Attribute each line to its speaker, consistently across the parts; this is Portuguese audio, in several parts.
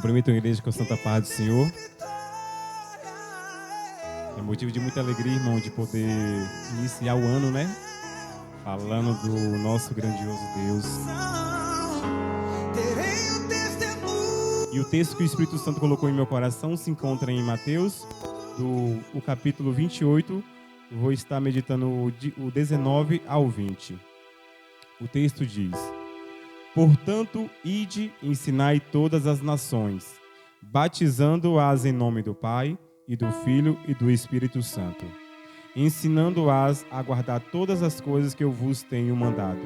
Speaker 1: Cumprimento a igreja com a santa paz do Senhor. É motivo de muita alegria, irmão, de poder iniciar o ano, né? Falando do nosso grandioso Deus. E o texto que o Espírito Santo colocou em meu coração se encontra em Mateus, o capítulo 28. Vou estar meditando o 19 ao 20. O texto diz: Portanto, ide e ensinai todas as nações, batizando-as em nome do Pai, e do Filho e do Espírito Santo, ensinando-as a guardar todas as coisas que eu vos tenho mandado.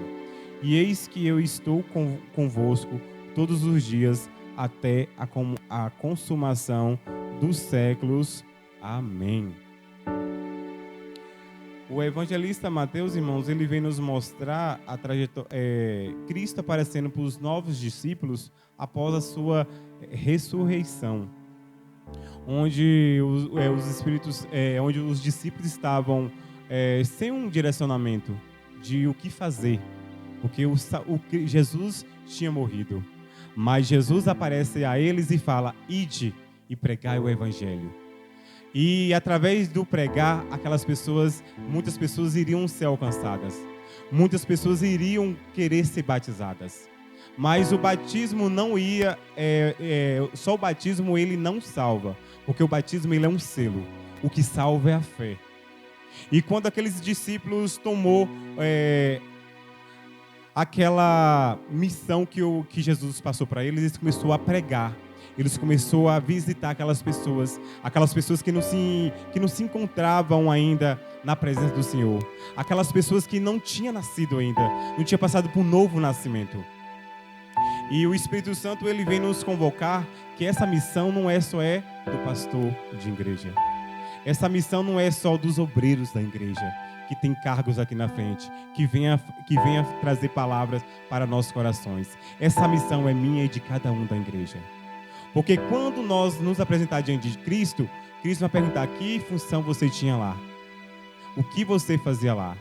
Speaker 1: E eis que eu estou convosco todos os dias, até a consumação dos séculos. Amém. O evangelista Mateus, irmãos, ele vem nos mostrar a Cristo aparecendo para os novos discípulos após a sua ressurreição, onde onde os discípulos estavam sem um direcionamento de o que fazer, porque Jesus tinha morrido. Mas Jesus aparece a eles e fala: ide e pregai o evangelho. E através do pregar, muitas pessoas iriam ser alcançadas. Muitas pessoas iriam querer ser batizadas. Mas o batismo não ia... só o batismo ele não salva. Porque o batismo ele é um selo. O que salva é a fé. E quando aqueles discípulos tomou aquela missão que Jesus passou para eles, eles começaram a pregar. Eles começaram a visitar aquelas pessoas que não se encontravam ainda na presença do Senhor. Aquelas pessoas que não tinham nascido ainda, não tinham passado por um novo nascimento. E o Espírito Santo ele vem nos convocar que essa missão não é só do pastor de igreja. Essa missão não é só dos obreiros da igreja, que tem cargos aqui na frente, que venha trazer palavras para nossos corações. Essa missão é minha e de cada um da igreja. Porque quando nós nos apresentar diante de Cristo, Cristo vai perguntar: que função você tinha lá? O que você fazia lá?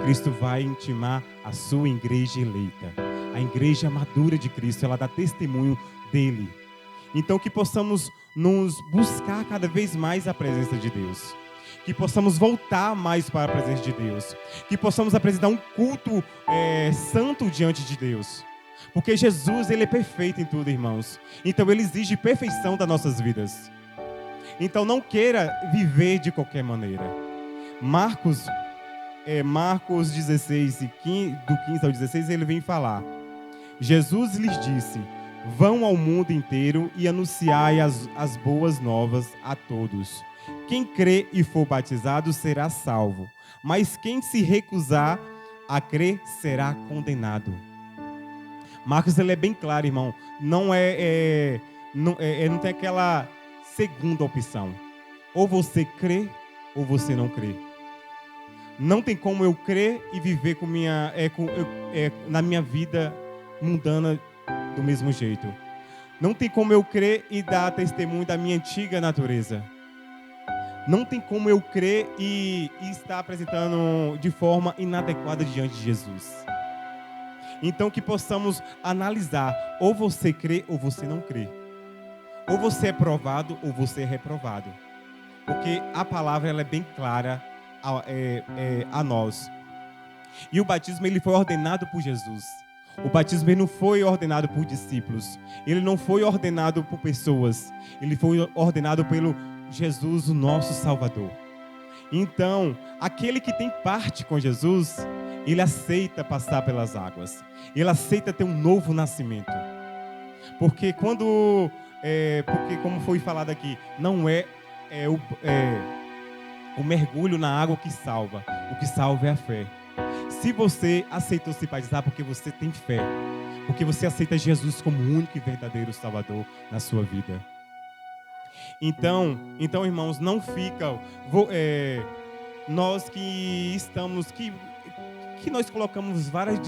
Speaker 1: Cristo vai intimar a sua igreja eleita. A igreja madura de Cristo, ela dá testemunho dele. Então que possamos nos buscar cada vez mais a presença de Deus. Que possamos voltar mais para a presença de Deus. Que possamos apresentar um culto santo diante de Deus. Porque Jesus, ele é perfeito em tudo, irmãos. Então ele exige perfeição das nossas vidas. Então não queira viver de qualquer maneira. Marcos 16, do 15 ao 16, ele vem falar: Jesus lhes disse: vão ao mundo inteiro e anunciai as boas novas a todos. Quem crê e for batizado será salvo, mas quem se recusar a crer será condenado. Marcos ele é bem claro, irmão. Não tem aquela segunda opção. Ou você crê ou você não crê. Não tem como eu crer e viver na minha vida mundana do mesmo jeito. Não tem como eu crer e dar testemunho da minha antiga natureza. Não tem como eu crer e estar apresentando de forma inadequada diante de Jesus. Então que possamos analisar: ou você crê ou você não crê. Ou você é provado ou você é reprovado. Porque a palavra ela é bem clara a nós. E o batismo ele foi ordenado por Jesus. O batismo ele não foi ordenado por discípulos. Ele não foi ordenado por pessoas. Ele foi ordenado pelo Jesus, o nosso Salvador. Então, aquele que tem parte com Jesus, ele aceita passar pelas águas. Ele aceita ter um novo nascimento. Porque como foi falado aqui, não o mergulho na água que salva. O que salva é a fé. Se você aceitou se batizar porque você tem fé, porque você aceita Jesus como o único e verdadeiro Salvador na sua vida. Então irmãos, não fica... nós que estamos... que nós colocamos vários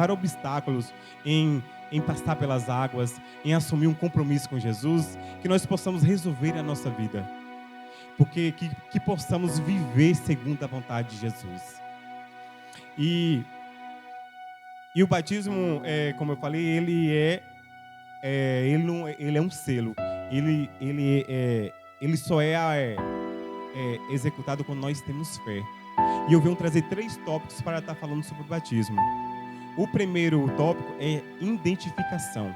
Speaker 1: obstáculos em passar pelas águas, em assumir um compromisso com Jesus, que nós possamos resolver a nossa vida. Porque que possamos viver segundo a vontade de Jesus. E o batismo, como eu falei, ele é ele é um selo. Ele só é executado quando nós temos fé. E eu venho trazer 3 tópicos para estar falando sobre o batismo. O primeiro tópico é identificação.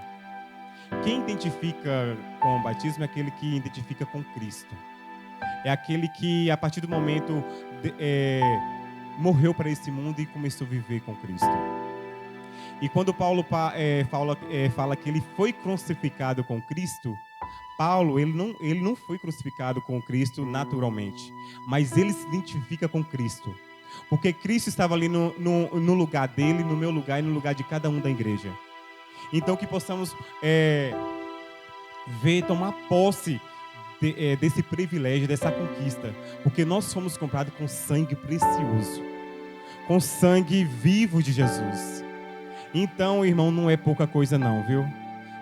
Speaker 1: Quem identifica com o batismo é aquele que identifica com Cristo. É aquele que, a partir do momento, morreu para esse mundo e começou a viver com Cristo. E quando Paulo fala que ele foi crucificado com Cristo, Paulo ele não foi crucificado com Cristo naturalmente, mas ele se identifica com Cristo. Porque Cristo estava ali no lugar dele, no meu lugar e no lugar de cada um da igreja. Então que possamos tomar posse desse privilégio, dessa conquista. Porque nós fomos comprados com sangue precioso, com sangue vivo de Jesus. Então, irmão, não é pouca coisa não, viu?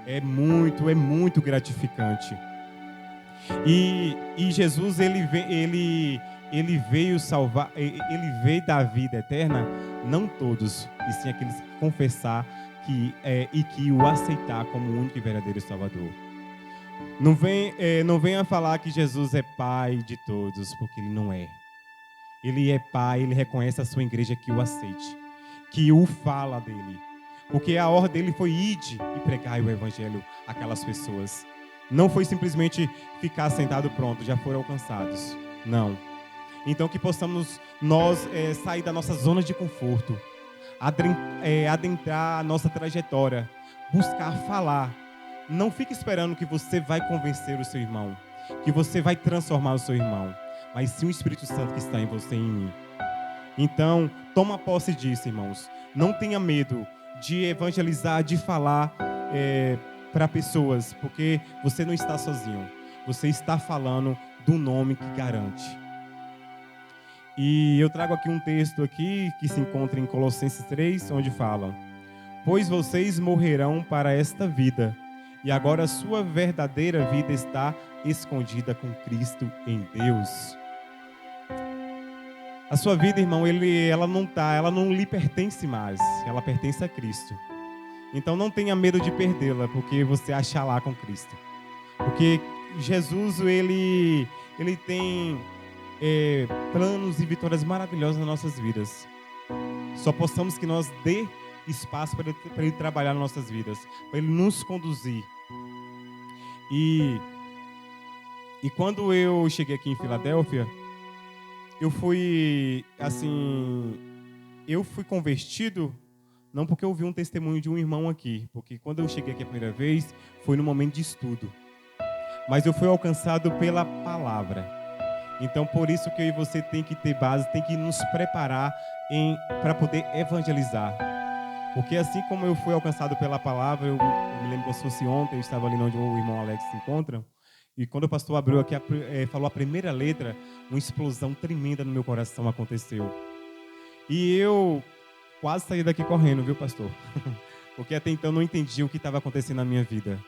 Speaker 1: É muito gratificante. E Jesus, ele veio salvar, ele veio dar vida eterna, não todos, e sim aqueles que confessar e que o aceitar como o único e verdadeiro Salvador. Não venha falar que Jesus é Pai de todos, porque Ele não é. Ele é Pai, Ele reconhece a sua igreja que o aceite, que o fala dele. Porque a ordem dele foi ide e pregai o evangelho àquelas pessoas. Não foi simplesmente ficar sentado pronto, já foram alcançados. Não. Então que possamos nós sair da nossa zona de conforto, adentrar a nossa trajetória, buscar falar. Não fique esperando que você vai convencer o seu irmão, que você vai transformar o seu irmão, mas sim o Espírito Santo que está em você e em mim. Então, toma posse disso, irmãos. Não tenha medo de evangelizar, de falar para pessoas, porque você não está sozinho. Você está falando do nome que garante. E eu trago aqui um texto aqui que se encontra em Colossenses 3, onde fala: pois vocês morrerão para esta vida, e agora a sua verdadeira vida está escondida com Cristo em Deus. A sua vida, irmão, ela não lhe pertence mais, ela pertence a Cristo. Então não tenha medo de perdê-la, porque você acha lá com Cristo. Porque Jesus, ele tem planos e vitórias maravilhosas nas nossas vidas. Só possamos que nós dê espaço para ele trabalhar nas nossas vidas, para ele nos conduzir. E quando eu cheguei aqui em Filadélfia, eu fui convertido não porque eu ouvi um testemunho de um irmão aqui, porque quando eu cheguei aqui a primeira vez, foi no momento de estudo. Mas eu fui alcançado pela palavra. Então, por isso que eu e você tem que ter base, tem que nos preparar para poder evangelizar. Porque assim como eu fui alcançado pela palavra, eu me lembro como se fosse ontem, eu estava ali onde o irmão Alex se encontra, e quando o pastor abriu aqui, falou a primeira letra, uma explosão tremenda no meu coração aconteceu. E eu quase saí daqui correndo, viu, pastor? Porque até então eu não entendia o que estava acontecendo na minha vida.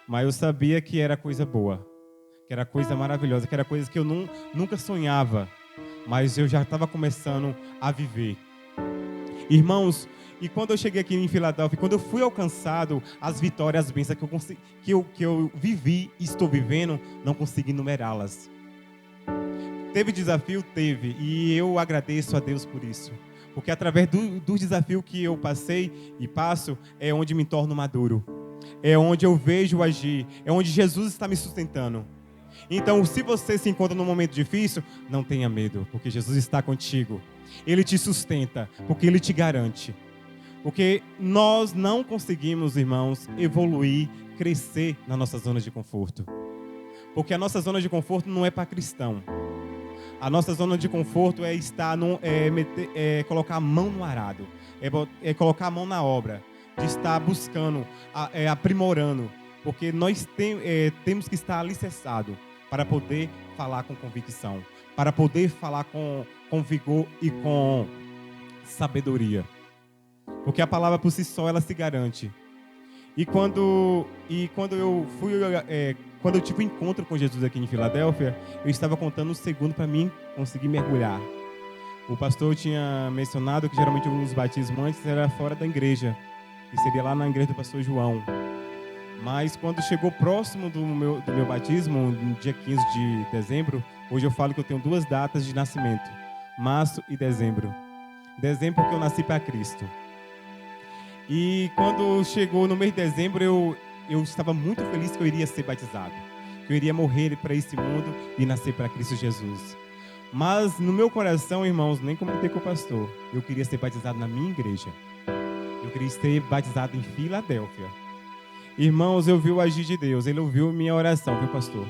Speaker 1: Mas eu sabia que era coisa boa, que era coisa maravilhosa, que era coisa que eu nunca sonhava, mas eu já estava começando a viver. Irmãos, e quando eu cheguei aqui em Filadélfia, quando eu fui alcançado, as vitórias, as bênçãos que eu vivi e estou vivendo, não consegui numerá-las. Teve desafio? Teve. E eu agradeço a Deus por isso. Porque através do desafio que eu passei e passo, é onde me torno maduro. É onde eu vejo o agir. É onde Jesus está me sustentando. Então, se você se encontra num momento difícil, não tenha medo, porque Jesus está contigo. Ele te sustenta, porque Ele te garante. Porque nós não conseguimos, irmãos, evoluir, crescer na nossa zona de conforto. Porque a nossa zona de conforto não é para cristão. A nossa zona de conforto é colocar a mão no arado, é colocar a mão na obra, de estar buscando, aprimorando. Porque nós temos que estar alicerçados para poder falar com convicção, para poder falar com vigor e com sabedoria. Porque a palavra por si só, ela se garante. E quando eu tive um encontro com Jesus aqui em Filadélfia, eu estava contando um segundo para mim conseguir mergulhar. O pastor tinha mencionado que geralmente os batismos antes era fora da igreja, que seria lá na igreja do pastor João. Mas quando chegou próximo do meu batismo, no dia 15 de dezembro, hoje eu falo que eu tenho 2 datas de nascimento, março e dezembro. Dezembro porque eu nasci para Cristo. E quando chegou no mês de dezembro, eu estava muito feliz que eu iria ser batizado, que eu iria morrer para esse mundo e nascer para Cristo Jesus. Mas no meu coração, irmãos, nem comentei com o pastor, eu queria ser batizado na minha igreja. Eu queria ser batizado em Filadélfia. Irmãos, eu vi o agir de Deus, ele ouviu minha oração, viu, pastor?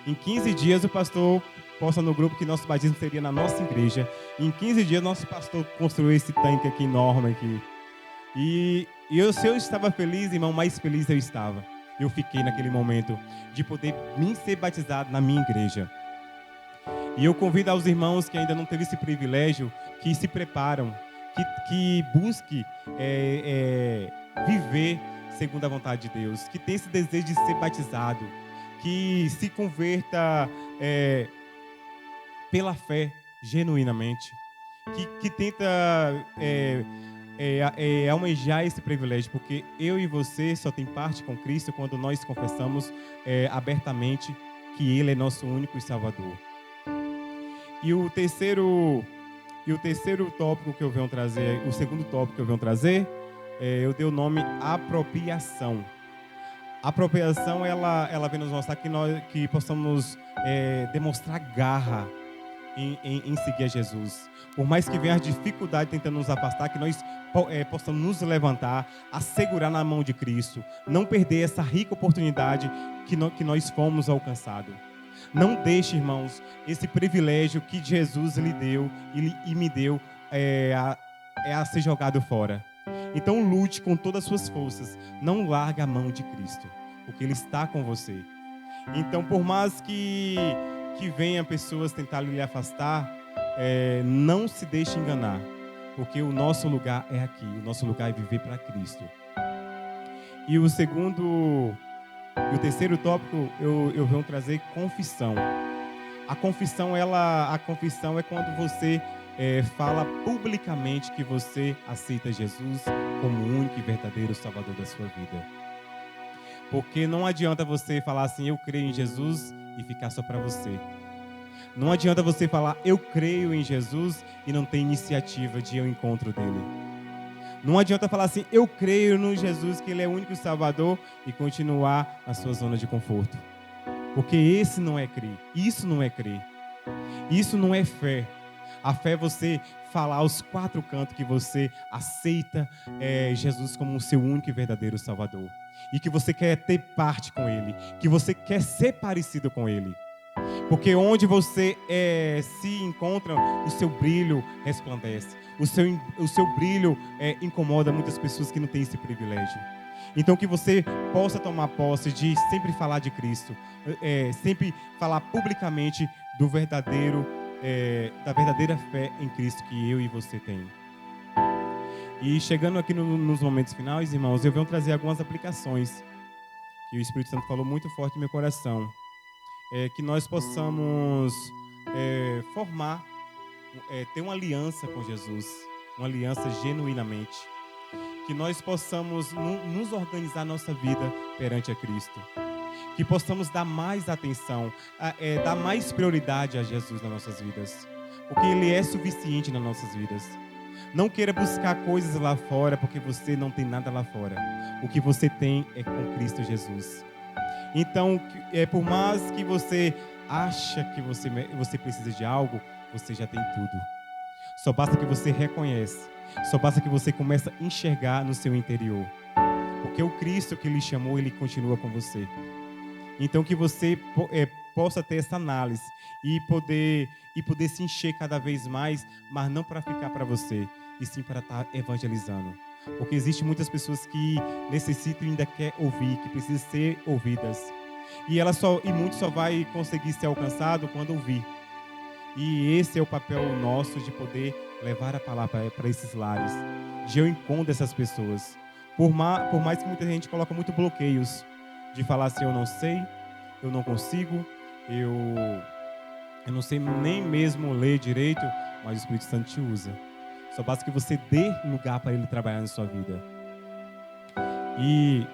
Speaker 1: Em 15 dias o pastor posta no grupo que nosso batismo seria na nossa igreja. Em 15 dias nosso pastor construiu esse tanque aqui enorme aqui. Se eu estava feliz, irmão, mais feliz eu estava. Eu fiquei naquele momento de poder vir ser batizado na minha igreja. E eu convido aos irmãos que ainda não teve esse privilégio, que se preparam, que busque viver segundo a vontade de Deus, que tem esse desejo de ser batizado, que se converta pela fé, genuinamente, que tenta almejar esse privilégio, porque eu e você só tem parte com Cristo quando nós confessamos abertamente que Ele é nosso único e Salvador. E o terceiro tópico que eu venho trazer, o segundo tópico que eu venho trazer, eu dei o nome apropriação. A apropriação, ela vem nos mostrar que possamos demonstrar garra em seguir a Jesus. Por mais que venha a dificuldade tentando nos afastar, que nós possamos nos levantar, assegurar na mão de Cristo, não perder essa rica oportunidade que nós fomos alcançados. Não deixe, irmãos, esse privilégio que Jesus lhe deu e me deu a ser jogado fora. Então lute com todas as suas forças. Não largue a mão de Cristo, porque Ele está com você. Então, por mais que venham pessoas tentar lhe afastar, não se deixe enganar, porque o nosso lugar é aqui. O nosso lugar é viver para Cristo. E o terceiro tópico eu venho trazer confissão. A confissão é quando você fala publicamente que você aceita Jesus como o único e verdadeiro Salvador da sua vida. Porque não adianta você falar assim, eu creio em Jesus, e ficar só para você. Não adianta você falar, eu creio em Jesus, e não ter iniciativa de ir ao encontro dele. Não adianta falar assim, eu creio no Jesus, que Ele é o único Salvador, e continuar na sua zona de conforto. Porque esse não é crer. Isso não é crer. Isso não é fé. A fé é você falar aos 4 cantos que você aceita Jesus como o seu único e verdadeiro Salvador. E que você quer ter parte com Ele. Que você quer ser parecido com Ele. Porque onde você se encontra, o seu brilho resplandece. O seu brilho incomoda muitas pessoas que não têm esse privilégio. Então que você possa tomar posse de sempre falar de Cristo. Sempre falar publicamente da verdadeira fé em Cristo que eu e você tem. E chegando aqui nos momentos finais, irmãos, eu venho trazer algumas aplicações que o Espírito Santo falou muito forte no meu coração. Que nós possamos formar, ter uma aliança com Jesus, uma aliança genuinamente. Que nós possamos nos organizar nossa vida perante a Cristo. Que possamos dar mais atenção, dar mais prioridade a Jesus nas nossas vidas. Porque Ele é suficiente nas nossas vidas. Não queira buscar coisas lá fora, porque você não tem nada lá fora. O que você tem é com Cristo Jesus. Então, por mais que você acha que você precisa de algo, você já tem tudo. Só basta que você reconhece. Só basta que você comece a enxergar no seu interior. Porque o Cristo que lhe chamou, Ele continua com você. Então, que você possa ter essa análise e poder se encher cada vez mais, mas não para ficar para você, e sim para estar evangelizando. Porque existem muitas pessoas que necessitam e ainda querem ouvir, que precisam ser ouvidas. E muitos só vai conseguir ser alcançado quando ouvir. E esse é o papel nosso de poder levar a palavra para esses lares, de eu encontro dessas pessoas. Por mais que muita gente coloque muito bloqueios, de falar assim, eu não sei, eu não consigo, eu não sei nem mesmo ler direito, mas o Espírito Santo te usa. Só basta que você dê lugar para Ele trabalhar na sua vida. E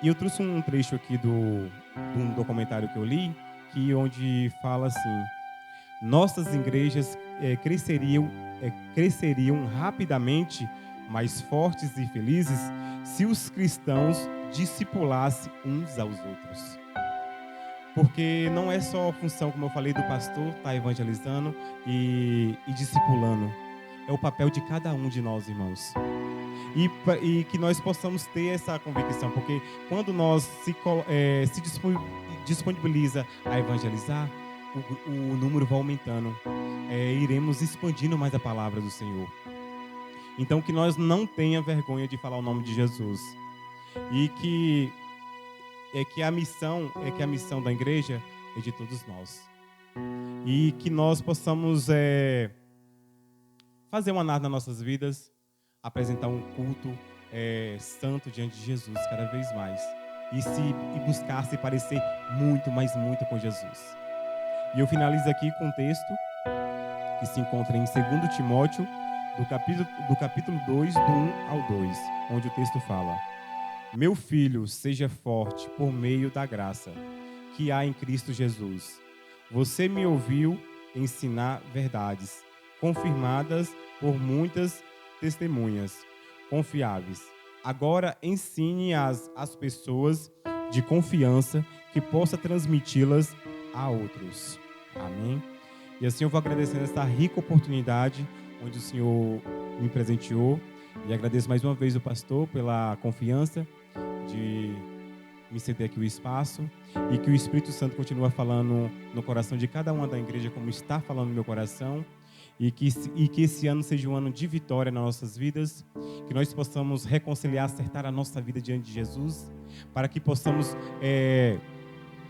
Speaker 1: E eu trouxe um trecho aqui de um documentário que eu li, onde fala assim: nossas igrejas cresceriam rapidamente, mais fortes e felizes, se os cristãos discipulassem uns aos outros. Porque não é só a função, como eu falei, do pastor estar evangelizando e discipulando. É o papel de cada um de nós, irmãos. E que nós possamos ter essa convicção, porque quando nós se disponibiliza a evangelizar, o número vai aumentando. Iremos expandindo mais a palavra do Senhor. Então, que nós não tenha vergonha de falar o nome de Jesus. E que a missão da igreja é de todos nós. E que nós possamos fazer uma nada nas nossas vidas, apresentar um culto santo diante de Jesus cada vez mais. E buscar se parecer muito, mas muito com Jesus. E eu finalizo aqui com um texto que se encontra em 2 Timóteo, do capítulo 2, do 1 ao 2, onde o texto fala: meu filho, seja forte por meio da graça que há em Cristo Jesus. Você me ouviu ensinar verdades, confirmadas por muitas testemunhas confiáveis. Agora ensine as pessoas de confiança que possa transmiti-las a outros. Amém? E assim eu vou agradecendo esta rica oportunidade onde o Senhor me presenteou. E agradeço mais uma vez o pastor pela confiança de me ceder aqui o espaço, e que o Espírito Santo continue falando no coração de cada uma da igreja, como está falando no meu coração, e que esse ano seja um ano de vitória nas nossas vidas, que nós possamos reconciliar, acertar a nossa vida diante de Jesus, para que possamos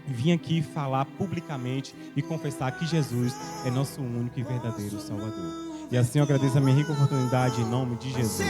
Speaker 1: vir aqui falar publicamente e confessar que Jesus é nosso único e verdadeiro Salvador. E assim eu agradeço a minha rica oportunidade em nome de Jesus.